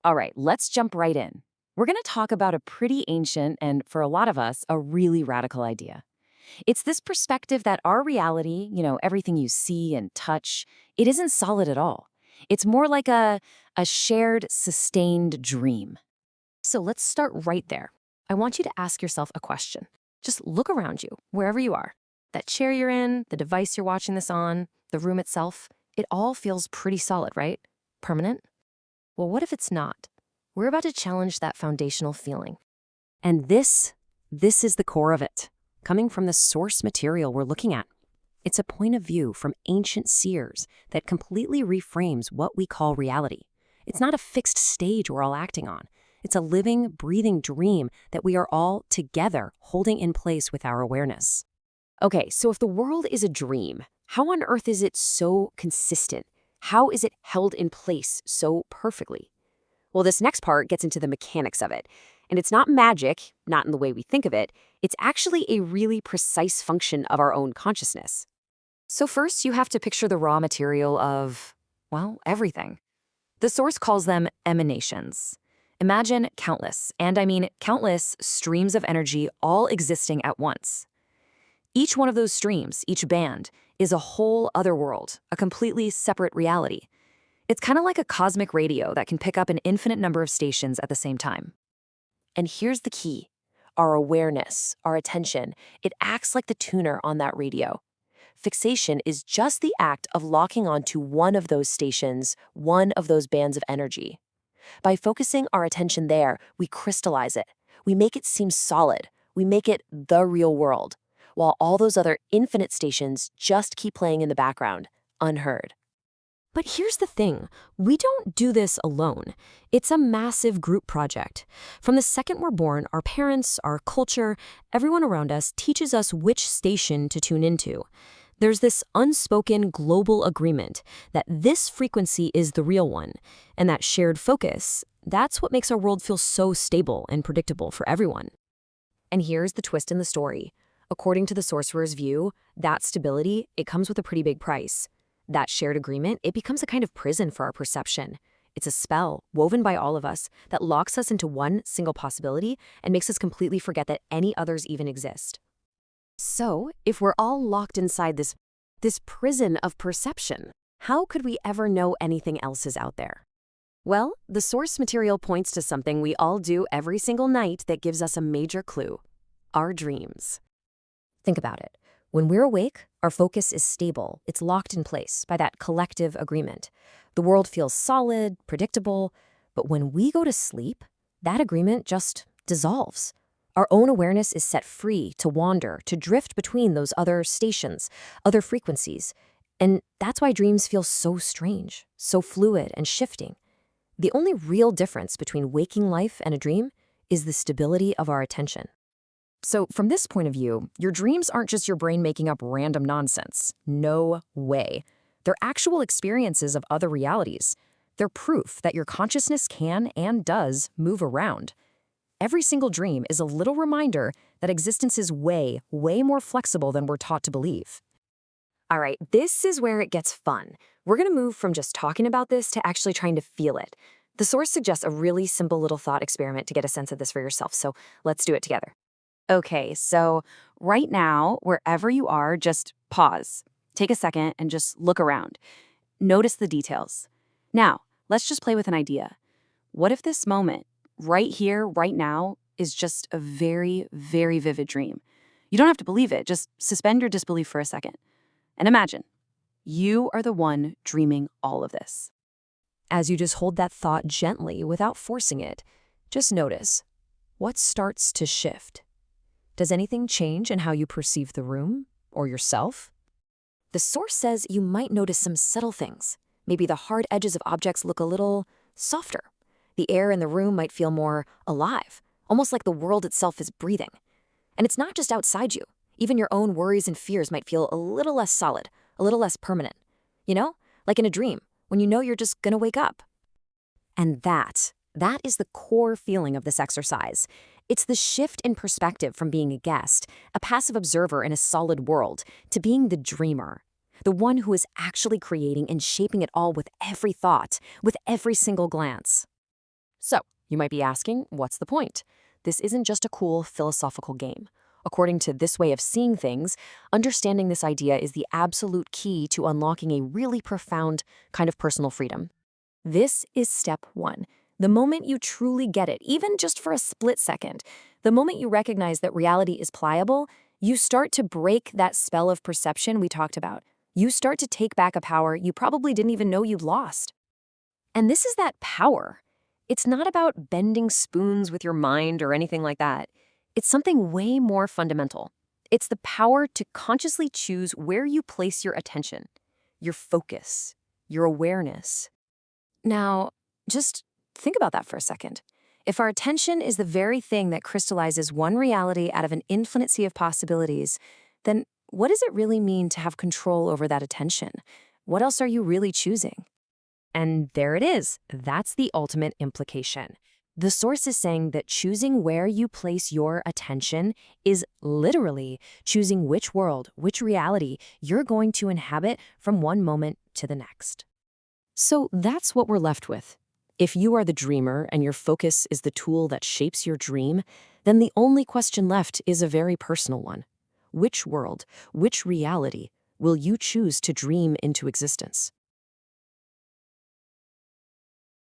All right, let's jump right in. We're going to talk about a pretty ancient and, for a lot of us, a really radical idea. It's this perspective that our reality, everything you see and touch, it isn't solid at all. It's more like a shared, sustained dream. So let's start right there. I want you to ask yourself a question. Just look around you, wherever you are. That chair you're in, the device you're watching this on, the room itself, it all feels pretty solid, right? Permanent? Well, what if it's not? We're about to challenge that foundational feeling. And this is the core of it, coming from the source material we're looking at. It's a point of view from ancient seers that completely reframes what we call reality. It's not a fixed stage we're all acting on. It's a living, breathing dream that we are all together holding in place with our awareness. Okay, so if the world is a dream, how on earth is it so consistent? How is it held in place so perfectly? Well, this next part gets into the mechanics of it. And it's not magic, not in the way we think of it. It's actually a really precise function of our own consciousness. So first, you have to picture the raw material of, well, everything. The source calls them emanations. Imagine countless, and I mean countless, streams of energy all existing at once. Each one of those streams, each band, is a whole other world, a completely separate reality. It's kind of like a cosmic radio that can pick up an infinite number of stations at the same time. And here's the key. Our awareness, our attention, it acts like the tuner on that radio. Fixation is just the act of locking onto one of those stations, one of those bands of energy. By focusing our attention there, we crystallize it. We make it seem solid. We make it the real world, while all those other infinite stations just keep playing in the background, unheard. But here's the thing, we don't do this alone. It's a massive group project. From the second we're born, our parents, our culture, everyone around us teaches us which station to tune into. There's this unspoken global agreement that this frequency is the real one, and that shared focus, that's what makes our world feel so stable and predictable for everyone. And here's the twist in the story. According to the sorcerer's view, that stability, it comes with a pretty big price. That shared agreement, it becomes a kind of prison for our perception. It's a spell, woven by all of us, that locks us into one single possibility and makes us completely forget that any others even exist. So, if we're all locked inside this prison of perception, how could we ever know anything else is out there? Well, the source material points to something we all do every single night that gives us a major clue: our dreams. Think about it. When we're awake, our focus is stable. It's locked in place by that collective agreement. The world feels solid, predictable, but when we go to sleep, that agreement just dissolves. Our own awareness is set free to wander, to drift between those other stations, other frequencies. And that's why dreams feel so strange, so fluid and shifting. The only real difference between waking life and a dream is the stability of our attention. So from this point of view, your dreams aren't just your brain making up random nonsense. No way. They're actual experiences of other realities. They're proof that your consciousness can and does move around. Every single dream is a little reminder that existence is way, way more flexible than we're taught to believe. All right, this is where it gets fun. We're going to move from just talking about this to actually trying to feel it. The source suggests a really simple little thought experiment to get a sense of this for yourself, so let's do it together. Okay, so right now, wherever you are, just pause. Take a second and just look around. Notice the details. Now, let's just play with an idea. What if this moment, right here, right now, is just a very, very vivid dream? You don't have to believe it, just suspend your disbelief for a second. And imagine, you are the one dreaming all of this. As you just hold that thought gently without forcing it, just notice, what starts to shift? Does anything change in how you perceive the room or yourself? The source says you might notice some subtle things. Maybe the hard edges of objects look a little softer. The air in the room might feel more alive, almost like the world itself is breathing. And it's not just outside you. Even your own worries and fears might feel a little less solid, a little less permanent. You know, like in a dream, when you know you're just gonna wake up. And that is the core feeling of this exercise. It's the shift in perspective from being a guest, a passive observer in a solid world, to being the dreamer, the one who is actually creating and shaping it all with every thought, with every single glance. So, you might be asking, what's the point? This isn't just a cool philosophical game. According to this way of seeing things, understanding this idea is the absolute key to unlocking a really profound kind of personal freedom. This is step one. The moment you truly get it, even just for a split second, the moment you recognize that reality is pliable, you start to break that spell of perception we talked about. You start to take back a power you probably didn't even know you'd lost. And this is that power. It's not about bending spoons with your mind or anything like that. It's something way more fundamental. It's the power to consciously choose where you place your attention, your focus, your awareness. Now, just think about that for a second. If our attention is the very thing that crystallizes one reality out of an infinite sea of possibilities, then what does it really mean to have control over that attention? What else are you really choosing? And there it is. That's the ultimate implication. The source is saying that choosing where you place your attention is literally choosing which world, which reality you're going to inhabit from one moment to the next. So that's what we're left with. If you are the dreamer and your focus is the tool that shapes your dream, then the only question left is a very personal one. Which world, which reality will you choose to dream into existence?